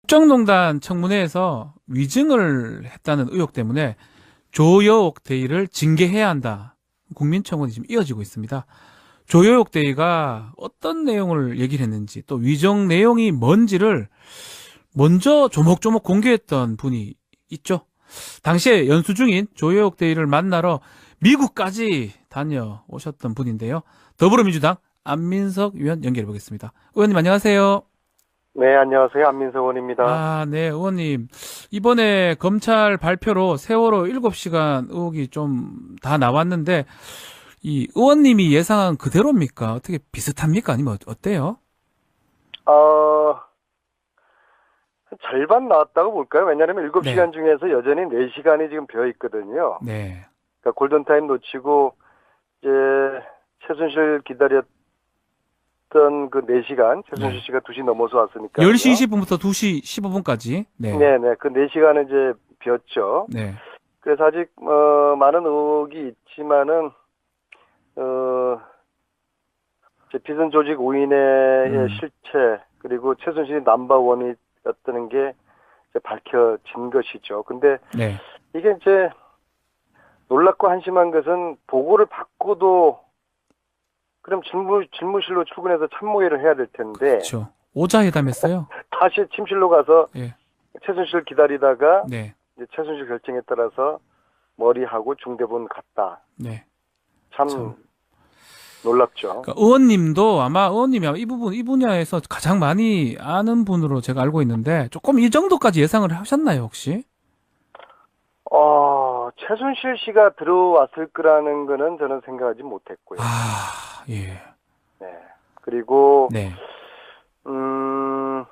국정농단 청문회에서 위증을 했다는 의혹 때문에 조여옥 대위를 징계해야 한다. 국민청원이 지금 이어지고 있습니다. 조여옥 대위가 어떤 내용을 얘기를 했는지 또 위정 내용이 뭔지를 먼저 조목조목 공개했던 분이 있죠. 당시에 연수 중인 조여옥 대위를 만나러 미국까지 다녀오셨던 분인데요. 더불어민주당 안민석 의원 연결해 보겠습니다. 의원님 안녕하세요. 네, 안녕하세요. 안민석 의원입니다. 아, 네, 의원님. 이번에 검찰 발표로 세월호 7시간 의혹이 좀 다 나왔는데, 이 의원님이 예상한 그대로입니까? 어떻게 비슷합니까? 아니면 어때요? 한 절반 나왔다고 볼까요? 왜냐하면 네, 7시간 중에서 여전히 4시간이 지금 비어 있거든요. 네. 그러니까 골든타임 놓치고 이제 최순실 기다렸던 그 4시간, 최순실 네. 씨가 2시 넘어서 왔으니까요. 10시 20분부터 2시 15분까지. 네, 네네, 그 4시간은 이제 비었죠. 네. 그래서 아직 많은 의혹이 있지만은 이제 비선 조직 5인의 음, 실체 그리고 최순실이 넘버원이었다는 게 이제 밝혀진 것이죠. 근데 네. 이게 이제 놀랍고 한심한 것은 보고를 받고도 그럼 집무실로 출근해서 참모회를 해야 될 텐데 그렇죠. 오자회담 했어요. 다시 침실로 가서 예, 최순실 기다리다가 네, 이제 최순실 결정에 따라서 머리하고 중대본 갔다. 네. 참 참. 놀랍죠. 그러니까 의원님이 아마 이 분야에서 가장 많이 아는 분으로 제가 알고 있는데, 조금 이 정도까지 예상을 하셨나요, 혹시? 최순실 씨가 들어왔을 거라는 거는 저는 생각하지 못했고요. 아, 예. 네. 그리고, 네. 음,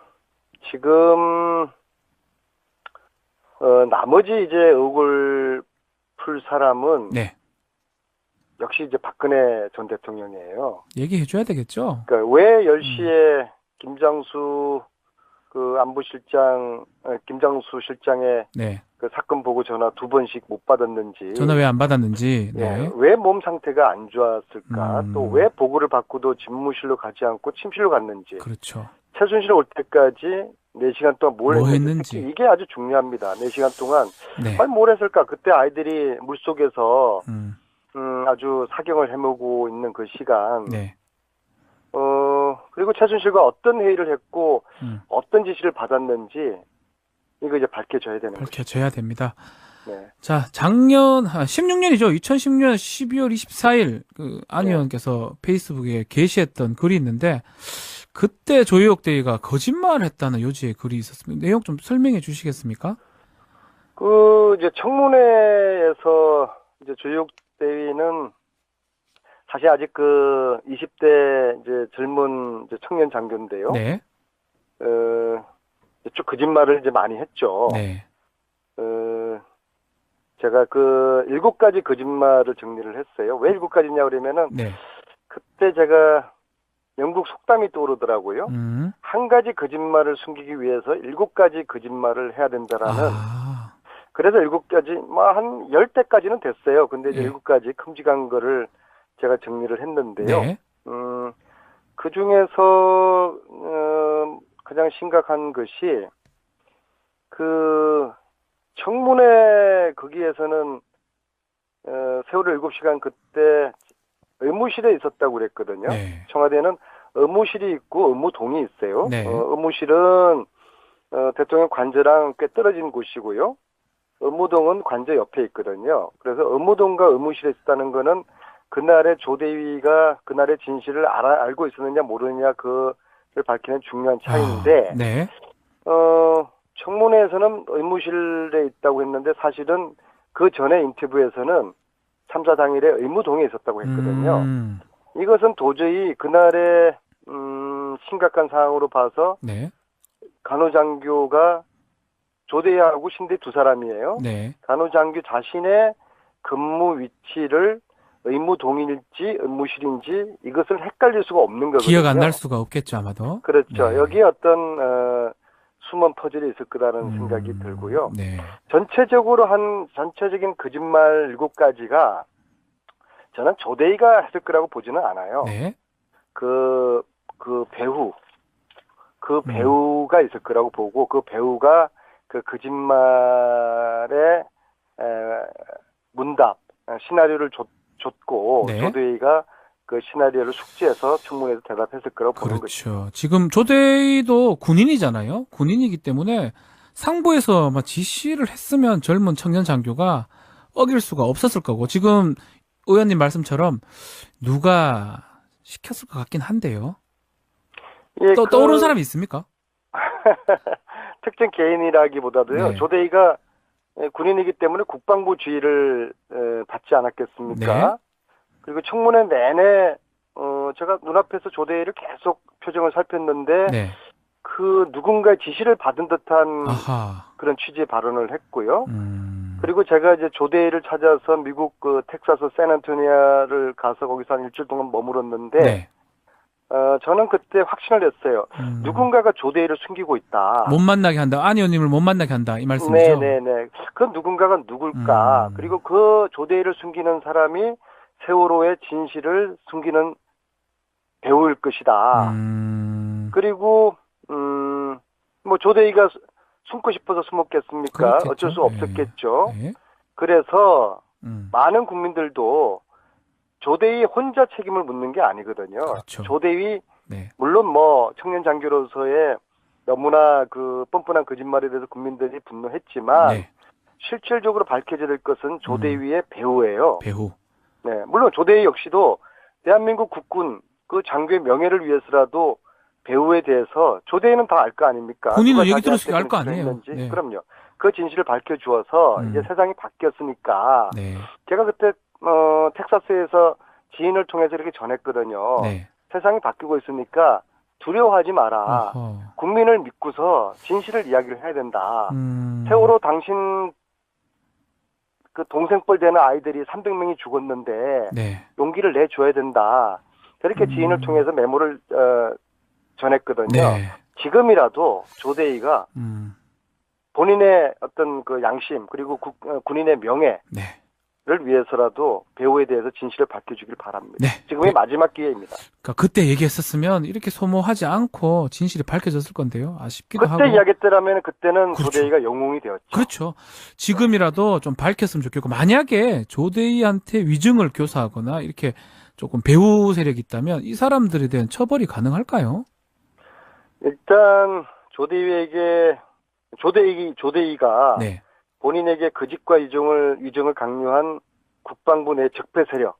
지금, 나머지 이제 의혹을 풀 사람은 네. 역시 이제 박근혜 전 대통령이에요. 얘기해줘야 되겠죠? 그러니까 왜 음, 10시에 김장수 그 안보실장, 김장수 실장의 네. 그 사건 보고 전화 2번씩 못 받았는지, 전화 왜 안 받았는지, 예, 네. 왜 몸 상태가 안 좋았을까? 또 왜 음, 보고를 받고도 집무실로 가지 않고 침실로 갔는지. 그렇죠. 최순실 올 때까지 4시간 동안 뭘 뭐 했는지 특히 했는지, 이게 아주 중요합니다. 4시간 동안 네. 아니 뭘 했을까? 그때 아이들이 물속에서 음, 아주 사경을 헤매고 있는 그 시간. 네. 그리고 최순실과 어떤 회의를 했고 음, 어떤 지시를 받았는지 이거 이제 밝혀져야 되는 것이죠. 밝혀져야 됩니다. 네. 자, 작년, 16년이죠. 2010년 12월 24일, 안 네. 의원께서 페이스북에 게시했던 글이 있는데, 그때 조희옥 대위가 거짓말을 했다는 요지의 글이 있었습니다. 내용 좀 설명해 주시겠습니까? 이제 청문회에서 이제 조육 대위는 사실 아직 그 20대 이제 젊은 이제 청년 장교인데요. 네, 어, 쭉 거짓말을 이제 많이 했죠. 네, 어, 제가 그 7가지 거짓말을 정리를 했어요. 왜 7가지냐 그러면은 네. 그때 제가 영국 속담이 떠오르더라고요. 음, 한 가지 거짓말을 숨기기 위해서 7가지 거짓말을 해야 된다라는. 아, 그래서 7가지, 뭐 한 10대까지는 됐어요. 근데 이제 예, 7가지 큼직한 거를 제가 정리를 했는데요. 네, 그 중에서, 가장 심각한 것이, 그, 청문회 거기에서는, 세월호 7시간 그때 의무실에 있었다고 그랬거든요. 네, 청와대는 의무실이 있고 의무동이 있어요. 네, 의무실은, 대통령 관저랑 꽤 떨어진 곳이고요. 의무동은 관저 옆에 있거든요. 그래서 의무동과 의무실에 있었다는 거는 그날의 조대위가 그날의 진실을 알고 있었느냐 모르느냐 그를 밝히는 중요한 아, 차이인데, 네, 청문회에서는 의무실에 있다고 했는데 사실은 그 전에 인터뷰에서는 참사 당일에 의무동에 있었다고 했거든요. 음, 이것은 도저히 그날의 심각한 상황으로 봐서 네, 간호장교가 조대하고 신대 두 사람이에요. 네. 간호장교 자신의 근무 위치를 의무동일지 의무실인지 이것을 헷갈릴 수가 없는 기억 안 날 거거든요. 수가 없겠죠, 아마도. 그렇죠. 네, 여기에 어떤 숨은 퍼즐이 있을 거라는 생각이 들고요. 네, 전체적인 거짓말 7가지가 저는 조대희가 했을 거라고 보지는 않아요. 네, 그 배후 그 배우가 있을 거라고 보고 그 배우가 그 거짓말의 문답 시나리오를 줬고 네. 조대희가 그 시나리오를 숙지해서 청문회에서 대답했을 거라고 보는 거죠. 그렇죠. 지금 조대희도 군인이잖아요. 군인이기 때문에 상부에서 막 지시를 했으면 젊은 청년 장교가 어길 수가 없었을 거고 지금 의원님 말씀처럼 누가 시켰을 것 같긴 한데요. 예, 또 떠오른 사람이 있습니까? 특정 개인이라기보다도요. 네. 조대희가 군인이기 때문에 국방부 지휘를 받지 않았겠습니까? 네. 그리고 청문회 내내 제가 눈앞에서 조대희를 계속 표정을 살폈는데 네. 그 누군가의 지시를 받은 듯한 아하. 그런 취지의 발언을 했고요. 그리고 제가 이제 조대희를 찾아서 미국 그 텍사스 샌안토니아를 가서 거기서 한 일주일 동안 머물었는데 네. 저는 그때 확신을 냈어요. 누군가가 조대희를 숨기고 있다. 못 만나게 한다. 안 의원님을 못 만나게 한다. 이 말씀이죠? 네네네. 그 누군가가 누굴까? 그리고 그 조대희를 숨기는 사람이 세월호의 진실을 숨기는 배우일 것이다. 그리고 뭐 조대희가 숨고 싶어서 숨었겠습니까? 그렇겠죠. 어쩔 수 없었겠죠. 네. 그래서 많은 국민들도 조대희 혼자 책임을 묻는 게 아니거든요. 그렇죠. 조대희 네. 물론 뭐 청년 장교로서의 너무나 그 뻔뻔한 거짓말에 대해서 국민들이 분노했지만 네. 실질적으로 밝혀져야 될 것은 조대희의 배우예요. 배우. 네, 물론 조대희 역시도 대한민국 국군 그 장교의 명예를 위해서라도 배우에 대해서 조대희는 다 알 거 아닙니까? 본인은 누가 얘기 들었으니까 자기한테 알 거 아니에요. 그랬는지. 네. 그럼요. 그 진실을 밝혀주어서 이제 세상이 바뀌었으니까 네. 제가 그때 텍사스에서 지인을 통해서 이렇게 전했거든요. 네. 세상이 바뀌고 있으니까 두려워하지 마라. 어허. 국민을 믿고서 진실을 이야기를 해야 된다. 음. 세월호 당신 그 동생뻘 되는 아이들이 300명이 죽었는데 네. 용기를 내줘야 된다. 그렇게 지인을 통해서 메모를 전했거든요. 네. 지금이라도 조대희가 본인의 어떤 그 양심 그리고 군인의 명예를 네. 위해서라도 배우에 대해서 진실을 밝혀주길 바랍니다. 네. 지금이 마지막 기회입니다. 그러니까 그때 얘기했었으면 이렇게 소모하지 않고 진실이 밝혀졌을 건데요. 아쉽기도 그때 하고. 이야기했더라면 그때는 그렇죠. 조대희가 영웅이 되었죠. 그렇죠. 지금이라도 좀 밝혔으면 좋겠고 만약에 조대희한테 위증을 교사하거나 이렇게 조금 배우 세력이 있다면 이 사람들에 대한 처벌이 가능할까요? 일단 조대희가 네. 본인에게 거짓과 위증을 강요한 국방부 내 적폐 세력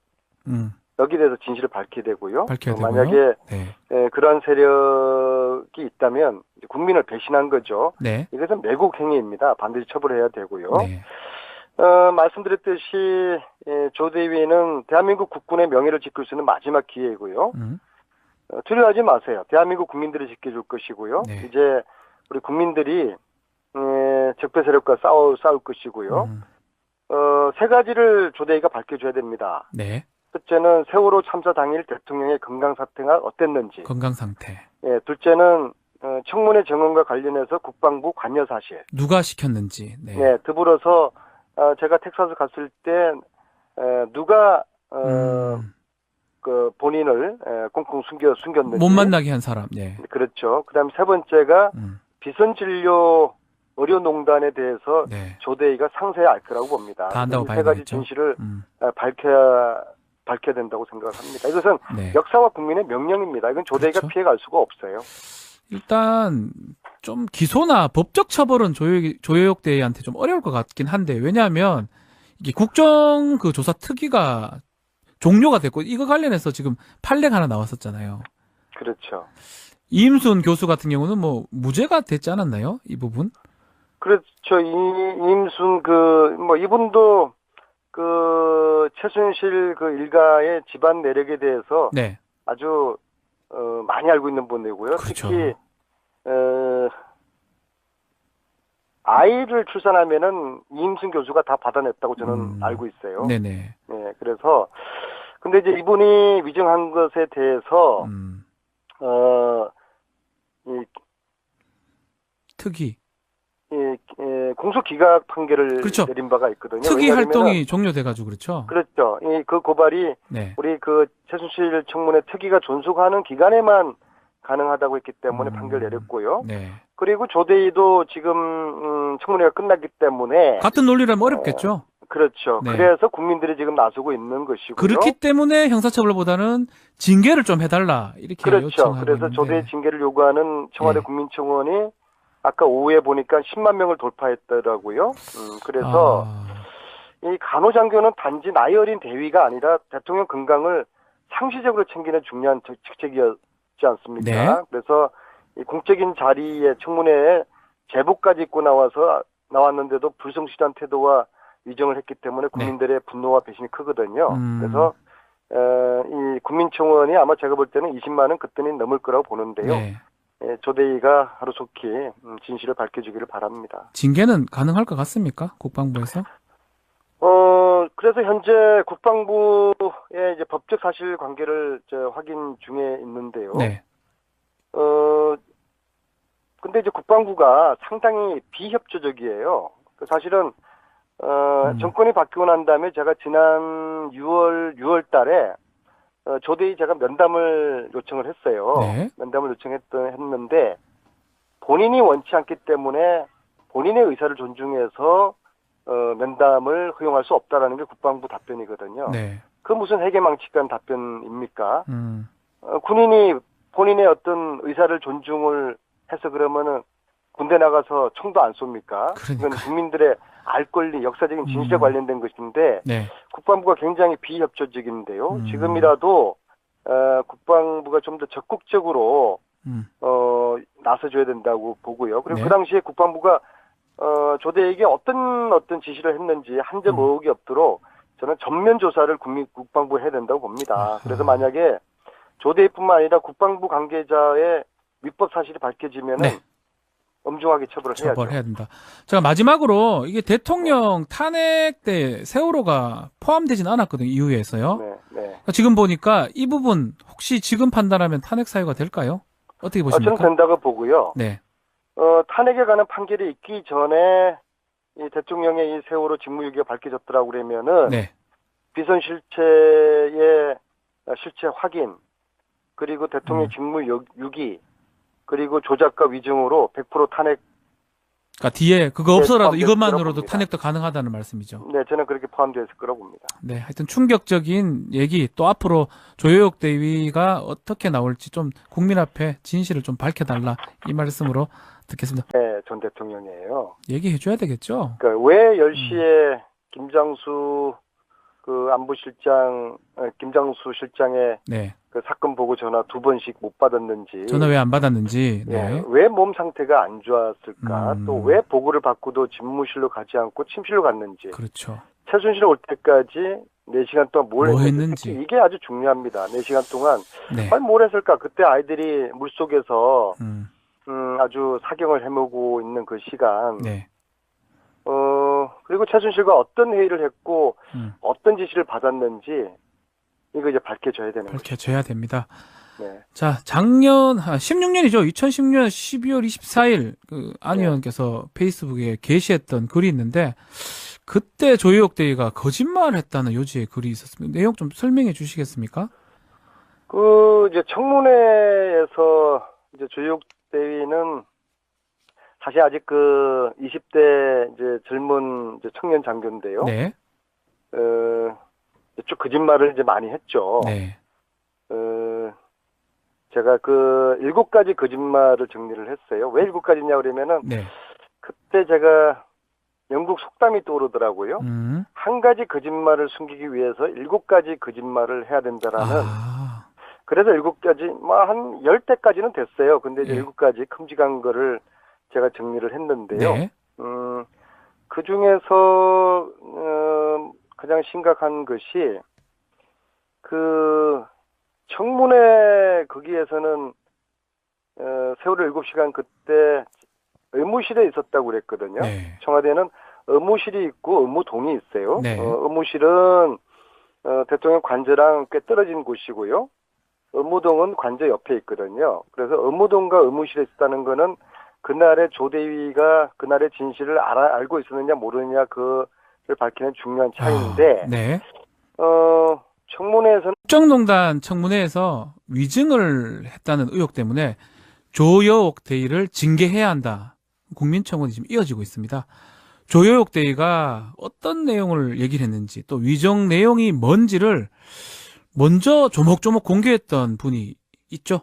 여기에 대해서 진실을 밝혀야 되고요. 밝혀야 되고요. 만약에 네. 그러한 세력이 있다면 국민을 배신한 거죠. 네. 이것은 매국 행위입니다. 반드시 처벌해야 되고요. 네. 말씀드렸듯이 조대위는 대한민국 국군의 명예를 지킬 수 있는 마지막 기회이고요. 두려워하지 마세요. 대한민국 국민들이 지켜줄 것이고요. 네. 이제 우리 국민들이 적폐 세력과 싸울 것이고요. 세 가지를 조대위가 밝혀줘야 됩니다. 네. 첫째는 세월호 참사 당일 대통령의 건강 상태가 어땠는지. 건강 상태. 예, 둘째는 청문회 정언과 관련해서 국방부 관여 사실. 누가 시켰는지. 네. 네, 더불어서 제가 텍사스 갔을 때 누가 그 본인을 꽁꽁 숨겼는지. 못 만나게 한 사람. 네. 그렇죠. 그다음 세 번째가 비선진료 의료농단에 대해서 네. 조대희가 상세히 알 거라고 봅니다. 다 안다고 이 세 가지 봐야겠죠. 진실을 밝혀야 된다고 생각합니다. 이것은 네. 역사와 국민의 명령입니다. 이건 조대희가 그렇죠. 피해갈 수가 없어요. 일단 좀 기소나 법적 처벌은 조효옥 대위한테 좀 어려울 것 같긴 한데 왜냐하면 이게 국정 그 조사 특위가 종료가 됐고 이거 관련해서 지금 판례가 하나 나왔었잖아요. 그렇죠. 이임순 교수 같은 경우는 뭐 무죄가 됐지 않았나요? 이 부분? 그렇죠. 이임순 이분도 그 최순실 그 일가의 집안 내력에 대해서 네. 아주 많이 알고 있는 분이고요. 그렇죠. 특히 아이를 출산하면은 이임순 교수가 다 받아냈다고 저는 알고 있어요. 네네. 네, 그래서 근데 이제 이분이 위증한 것에 대해서 이 특위. 공소 기각 판결을 그렇죠. 내린 바가 있거든요. 특위 왜냐하면은 활동이 종료돼가지고 그렇죠. 그렇죠. 그 고발이 네. 우리 그 최순실 청문회 특위가 존속하는 기간에만 가능하다고 했기 때문에 판결 내렸고요. 네. 그리고 조대위도 지금 청문회가 끝났기 때문에 같은 논리라면 어렵겠죠. 그렇죠. 네. 그래서 국민들이 지금 나서고 있는 것이고요. 그렇기 때문에 형사처벌보다는 징계를 좀 해달라 이렇게 그렇죠. 요청하고 그래서 있는데. 조대위 징계를 요구하는 청와대 예. 국민청원이 아까 오후에 보니까 10만 명을 돌파했더라고요. 그래서 이 간호장교는 단지 나이 어린 대위가 아니라 대통령 건강을 상시적으로 챙기는 중요한 직책이었지 않습니까? 네. 그래서 이 공적인 자리에 청문회에 제복까지 입고 나왔는데도 불성실한 태도와 위정을 했기 때문에 국민들의 분노와 배신이 크거든요. 그래서 이 국민청원이 아마 제가 볼 때는 20만 원 그때는 넘을 거라고 보는데요. 네. 조대위가 하루속히 진실을 밝혀주기를 바랍니다. 징계는 가능할 것 같습니까? 국방부에서? 그래서 현재 국방부의 이제 법적 사실관계를 확인 중에 있는데요. 네. 근데 이제 국방부가 상당히 비협조적이에요. 사실은 정권이 바뀌고 난 다음에 제가 지난 6월 달에 조대위 제가 면담을 요청을 했어요. 네. 면담을 했는데 본인이 원치 않기 때문에 본인의 의사를 존중해서 면담을 허용할 수 없다라는 게 국방부 답변이거든요. 네. 그 무슨 해계망측한 답변입니까? 군인이 본인의 어떤 의사를 존중을 해서 그러면은 군대 나가서 총도 안 쏩니까? 이건 국민들의 알 권리, 역사적인 진실에 관련된 것인데 네. 국방부가 굉장히 비협조적인데요. 지금이라도 국방부가 좀 더 적극적으로 나서줘야 된다고 보고요. 그리고 네. 그 당시에 국방부가 조대에게 어떤 지시를 했는지 한 점 의혹이 없도록 저는 전면 조사를 국방부에 해야 된다고 봅니다. 그래서 만약에 조대뿐만 아니라 국방부 관계자의 위법 사실이 밝혀지면은 네. 엄중하게 처벌해야 된다. 제가 마지막으로 이게 대통령 탄핵 때 세월호가 포함되진 않았거든요. 이후에서요. 네, 네. 지금 보니까 이 부분 혹시 지금 판단하면 탄핵 사유가 될까요? 어떻게 보십니까? 저는 된다고 보고요. 네. 탄핵에 관한 판결이 있기 전에 이 대통령의 이 세월호 직무유기가 밝혀졌더라고 그러면은 네. 비선 실체의 실체 확인 그리고 대통령 직무유기 그리고 조작과 위증으로 100% 탄핵. 그러니까 뒤에 그거 없어라도 이것만으로도 봅니다. 탄핵도 가능하다는 말씀이죠. 네, 저는 그렇게 포함되어 있을 거라고 봅니다. 네, 하여튼 충격적인 얘기 또 앞으로 조효옥 대위가 어떻게 나올지 좀 국민 앞에 진실을 좀 밝혀달라 이 말씀으로 듣겠습니다. 네, 전 대통령이에요. 얘기해줘야 되겠죠. 그러니까 왜 10시에 김장수 김장수 실장의 네. 그 사건 보고 전화 2번씩 못 받았는지. 전화 왜 안 받았는지. 네. 예, 왜 몸 상태가 안 좋았을까? 또 왜 보고를 받고도 집무실로 가지 않고 침실로 갔는지. 그렇죠. 최순실 올 때까지 4시간 동안 뭘 뭐 했는지. 했는지. 이게 아주 중요합니다. 4시간 동안. 네. 아니, 뭘 했을까? 그때 아이들이 물속에서 아주 사경을 해보고 있는 그 시간. 네. 그리고 최순실과 어떤 회의를 했고 어떤 지시를 받았는지 이거 이제 밝혀져야 되는 거죠. 밝혀져야 됩니다. 네. 자, 작년 16년이죠. 2010년 12월 24일 안 의원께서 페이스북에 게시했던 글이 있는데 그때 조효옥 대위가 거짓말했다는 요지의 글이 있었습니다. 내용 좀 설명해 주시겠습니까? 이제 청문회에서 이제 조효옥 대위는 사실 아직 20대 이제 젊은 이제 청년 장교인데요. 네. 쭉 거짓말을 이제 많이 했죠. 네. 제가 7가지 거짓말을 정리를 했어요. 왜 7가지냐 그러면은 네. 그때 제가 영국 속담이 떠오르더라고요. 한 가지 거짓말을 숨기기 위해서 7가지 거짓말을 해야 된다라는. 그래서 7가지, 한 10대까지는 됐어요. 근데 이제 7가지 큼직한 거를 제가 정리를 했는데요. 네. 그 중에서, 가장 심각한 것이, 청문회 거기에서는, 세월호 7시간 그때 의무실에 있었다고 그랬거든요. 네. 청와대는 의무실이 있고 의무동이 있어요. 네. 의무실은, 대통령 관저랑 꽤 떨어진 곳이고요. 의무동은 관저 옆에 있거든요. 그래서 의무동과 의무실에 있었다는 거는 그날의 조대위가 그날의 진실을 알고 있었느냐 모르느냐 그를 밝히는 중요한 차이인데, 네. 청문회에서는 국정농단 청문회에서 위증을 했다는 의혹 때문에 조여옥 대위를 징계해야 한다. 국민청원이 지금 이어지고 있습니다. 조여옥 대위가 어떤 내용을 얘기를 했는지 또 위정 내용이 뭔지를 먼저 조목조목 공개했던 분이 있죠.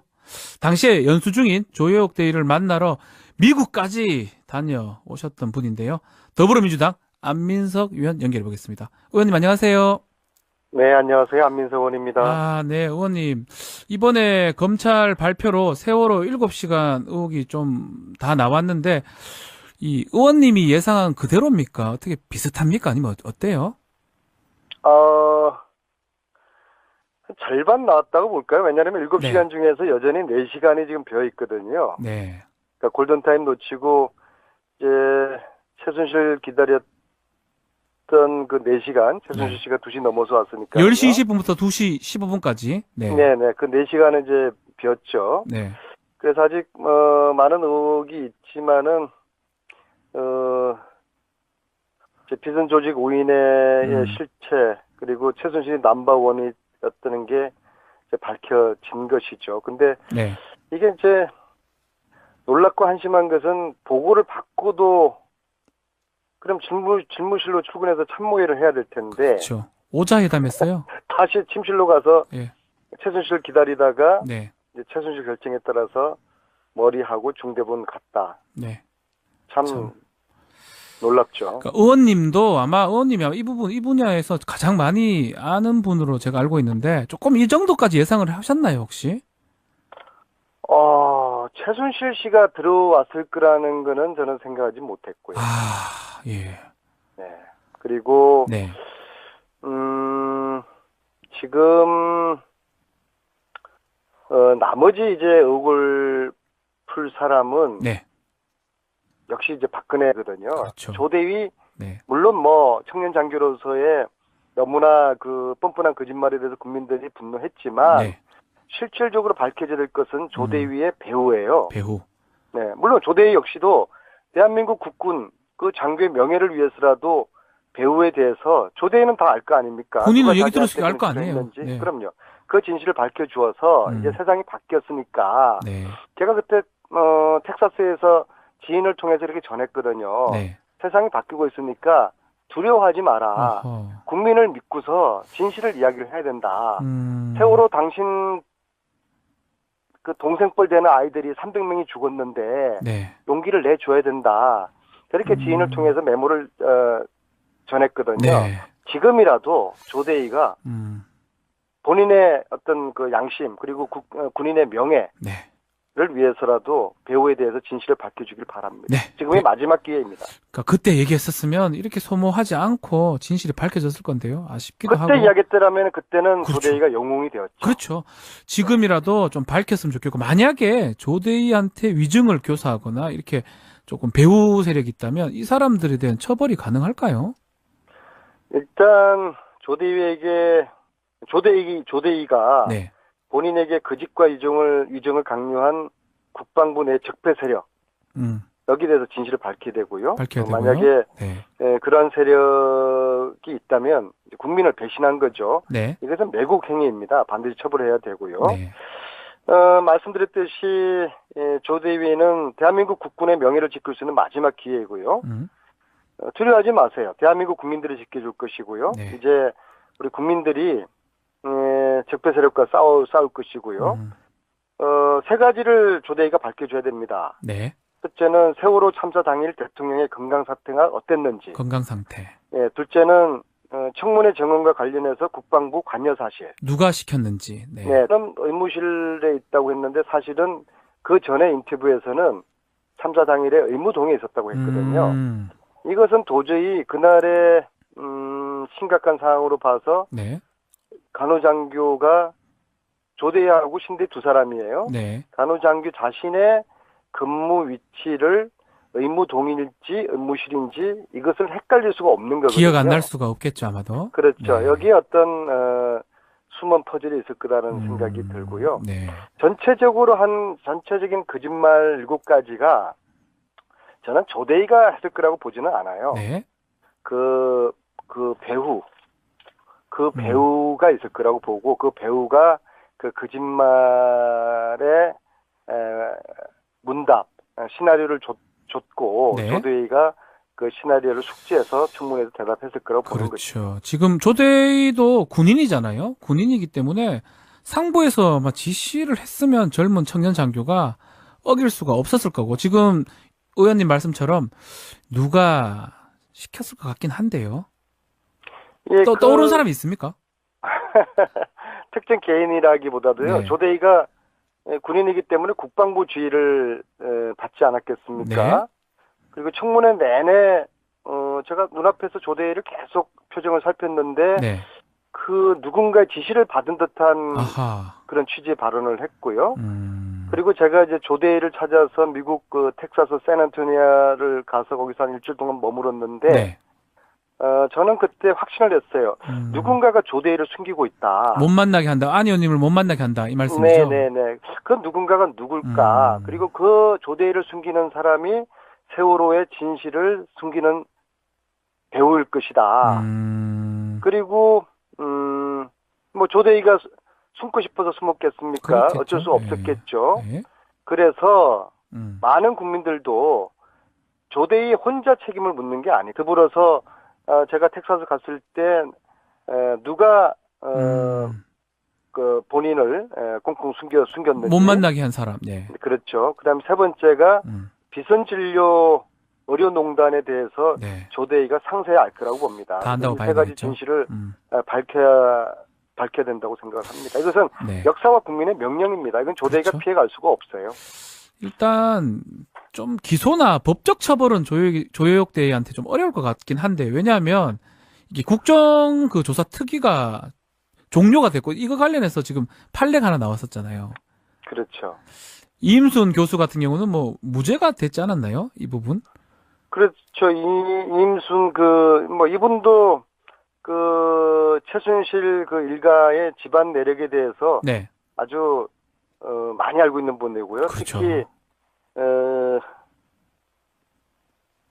당시에 연수 중인 조여옥 대위를 만나러 미국까지 다녀오셨던 분인데요. 더불어민주당 안민석 의원 연결해 보겠습니다. 의원님 안녕하세요. 네, 안녕하세요. 안민석 의원입니다. 아, 네, 의원님. 이번에 검찰 발표로 세월호 7시간 의혹이 좀 다 나왔는데, 이 의원님이 예상한 그대로입니까? 어떻게 비슷합니까? 아니면 어때요? 절반 나왔다고 볼까요? 왜냐하면 7시간 네. 중에서 여전히 4시간이 지금 비어 있거든요. 네. 그러니까 골든타임 놓치고 이제 최순실 기다렸던 그 4시간, 최순실 네. 씨가 2시 넘어서 왔으니까. 10시 20분부터 2시 15분까지. 네. 네네. 그 4시간은 이제 비었죠. 네. 그래서 아직, 많은 의혹이 있지만은, 이제 비선 조직 5인의 실체, 그리고 최순실이 넘버원이었다는 게 이제 밝혀진 것이죠. 근데 네. 이게 이제 놀랍고 한심한 것은 보고를 받고도 그럼 집무실로 출근해서 참모회를 해야 될 텐데 그렇죠. 오자회담했어요. 다시 침실로 가서 예. 최순실 기다리다가 네. 이제 최순실 결정에 따라서 머리하고 중대본 갔다. 네. 참 놀랍죠. 그러니까 의원님도 아마 의원님이 이 분야에서 가장 많이 아는 분으로 제가 알고 있는데 조금 이 정도까지 예상을 하셨나요, 혹시? 최순실 씨가 들어왔을 거라는 거는 저는 생각하지 못했고요. 아, 예. 네. 그리고, 네. 지금, 나머지 이제 의혹을 풀 사람은 네. 역시 이제 박근혜거든요. 그렇죠. 조대위, 네. 물론 뭐 청년 장교로서의 너무나 그 뻔뻔한 거짓말에 대해서 국민들이 분노했지만, 네. 실질적으로 밝혀져야 될 것은 조대위의 배후예요. 배후. 네, 물론 조대위 역시도 대한민국 국군 그 장교의 명예를 위해서라도 배후에 대해서 조대위는 다 알 거 아닙니까? 본인은 누가 얘기 자기한테 들었으니까 알 거 그런 짓을 아니에요. 했는지. 네. 그럼요. 그 진실을 밝혀주어서 이제 세상이 바뀌었으니까 네. 제가 그때 텍사스에서 지인을 통해서 이렇게 전했거든요. 네. 세상이 바뀌고 있으니까 두려워하지 마라. 어허. 국민을 믿고서 진실을 이야기를 해야 된다. 세월호 당신 그 동생뻘 되는 아이들이 300명이 죽었는데 네. 용기를 내줘야 된다. 그렇게 지인을 통해서 메모를 전했거든요. 네. 지금이라도 조대위가 본인의 어떤 그 양심 그리고 군인의 명예를 네. 위해서라도 배우에 대해서 진실을 밝혀주길 바랍니다. 네. 지금이 마지막 기회입니다. 그러니까 그때 얘기했었으면 이렇게 소모하지 않고 진실이 밝혀졌을 건데요. 아쉽기도 하고. 그때 이야기했더라면 그때는 그렇죠. 조대위가 영웅이 되었죠. 그렇죠. 지금이라도 좀 밝혔으면 좋겠고 만약에 조대희한테 위증을 교사하거나 이렇게 조금 배후 세력이 있다면 이 사람들에 대한 처벌이 가능할까요? 일단 조대위가 네. 본인에게 거짓과 위정을 강요한 국방부 내 적폐 세력 여기에 대해서 진실을 밝혀야 되고요. 밝혀야 되고요. 만약에 네. 그러한 세력이 있다면 이제 국민을 배신한 거죠. 네. 이것은 매국 행위입니다. 반드시 처벌해야 되고요. 네. 말씀드렸듯이 조대위는 대한민국 국군의 명예를 지킬 수 있는 마지막 기회이고요. 두려워하지 마세요. 대한민국 국민들이 지켜줄 것이고요. 네. 이제 우리 국민들이 적폐 세력과 싸울 것이고요. 세 가지를 조대위가 밝혀줘야 됩니다. 네. 첫째는 세월호 참사 당일 대통령의 건강 상태가 어땠는지. 건강 상태. 예, 둘째는 청문회 정언과 관련해서 국방부 관여 사실. 누가 시켰는지. 네. 네, 그럼 의무실에 있다고 했는데 사실은 그 전에 인터뷰에서는 참사 당일에 의무동에 있었다고 했거든요. 이것은 도저히 그날의 심각한 상황으로 봐서 네. 간호장교가 조대하고 신대 두 사람이에요. 네. 간호장교 자신의 근무 위치를 의무동일지 의무실인지 이것을 헷갈릴 수가 없는 거거든요. 기억 안 날 수가 없겠죠, 아마도. 그렇죠. 네. 여기에 어떤 숨은 퍼즐이 있을 거라는 생각이 들고요. 네. 전체적인 거짓말 7가지가 저는 조대위가 했을 거라고 보지는 않아요. 네. 그 배후 그 배우가 있을 거라고 보고 그 배우가 그 거짓말의 문답 시나리오를 줬고 네. 조대희가 그 시나리오를 숙지해서 청문회에서 대답했을 거라고 보는 거죠. 그렇죠. 지금 조대희도 군인이잖아요. 군인이기 때문에 상부에서 막 지시를 했으면 젊은 청년 장교가 어길 수가 없었을 거고 지금 의원님 말씀처럼 누가 시켰을 것 같긴 한데요. 예, 떠오른 사람이 있습니까? 특정 개인이라기보다도요. 네. 조대희가 군인이기 때문에 국방부 지휘를 받지 않았겠습니까? 네. 그리고 청문회 내내 제가 눈앞에서 조대희를 계속 표정을 살폈는데 네. 그 누군가의 지시를 받은 듯한 아하. 그런 취지의 발언을 했고요. 음. 그리고 제가 이제 조대희를 찾아서 미국 그 텍사스 샌안토니아를 가서 거기서 한 일주일 동안 머물었는데 네. 저는 그때 확신을 했어요. 누군가가 조대희를 숨기고 있다. 못 만나게 한다. 안 의원님을 못 만나게 한다. 이 말씀이죠? 네네네. 그 누군가가 누굴까? 그리고 그 조대희를 숨기는 사람이 세월호의 진실을 숨기는 배우일 것이다. 그리고 뭐 조대희가 숨고 싶어서 숨었겠습니까? 그렇겠죠. 어쩔 수 없었겠죠. 네. 그래서 많은 국민들도 조대희 혼자 책임을 묻는 게 아니에요. 더불어서 제가 텍사스 갔을 때 누가 그 본인을 꽁꽁 숨겼는지 못 만나게 한 사람. 네. 그렇죠. 그다음 세 번째가 비선진료 의료농단에 대해서 네. 조대희가 상세히 알 거라고 봅니다. 다 안다고 이 봐야 세 가지 되겠죠. 진실을 밝혀야 된다고 생각을 합니다. 이것은 네. 역사와 국민의 명령입니다. 이건 조대희가 그렇죠. 피해갈 수가 없어요. 일단 좀 기소나 법적 처벌은 조효역 대위한테 좀 어려울 것 같긴 한데 왜냐하면 이게 국정 그 조사 특위가 종료가 됐고 이거 관련해서 지금 판례가 하나 나왔었잖아요. 그렇죠. 이임순 교수 같은 경우는 뭐 무죄가 됐지 않았나요? 이 부분? 그렇죠. 이임순 뭐 이분도 그 최순실 그 일가의 집안 내력에 대해서 네. 아주 많이 알고 있는 분이고요. 그렇죠. 특히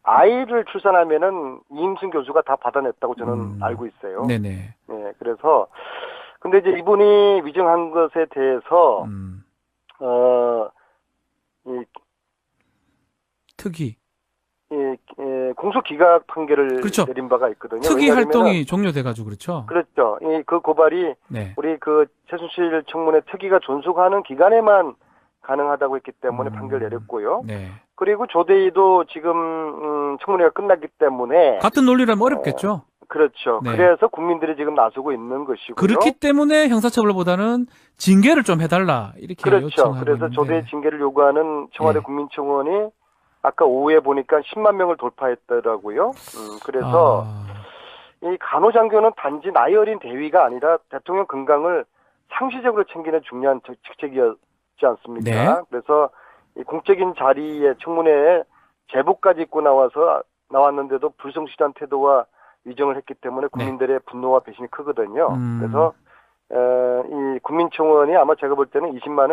아이를 출산하면은 이임순 교수가 다 받아냈다고 저는 알고 있어요. 네네. 네, 그래서 근데 이제 이분이 위증한 것에 대해서 이 특위. 공소기각 판결을 그렇죠. 내린 바가 있거든요. 특위 왜냐하면은- 활동이 종료돼가지고 그렇죠. 그렇죠. 그 고발이 네. 우리 그 최순실 청문회 특위가 존속하는 기간에만 가능하다고 했기 때문에 판결 내렸고요. 네. 그리고 조대희도 지금 청문회가 끝났기 때문에 같은 논리라면 어렵겠죠. 그렇죠. 네. 그래서 국민들이 지금 나서고 있는 것이고요. 그렇기 때문에 형사처벌보다는 징계를 좀 해달라 이렇게 그렇죠. 요청하고 그래서 있는데. 조대희 징계를 요구하는 청와대 네. 국민청원이 아까 오후에 보니까 10만 명을 돌파했더라고요. 그래서 이 간호장교는 단지 나이 어린 대위가 아니라 대통령 건강을 상시적으로 챙기는 중요한 직책이었지 않습니까? 네. 그래서 이 공적인 자리에 청문회에 제복까지 입고 나왔는데도 불성실한 태도와 위정을 했기 때문에 국민들의 분노와 배신이 크거든요. 그래서 이 국민청원이 아마 제가 볼 때는 20만 원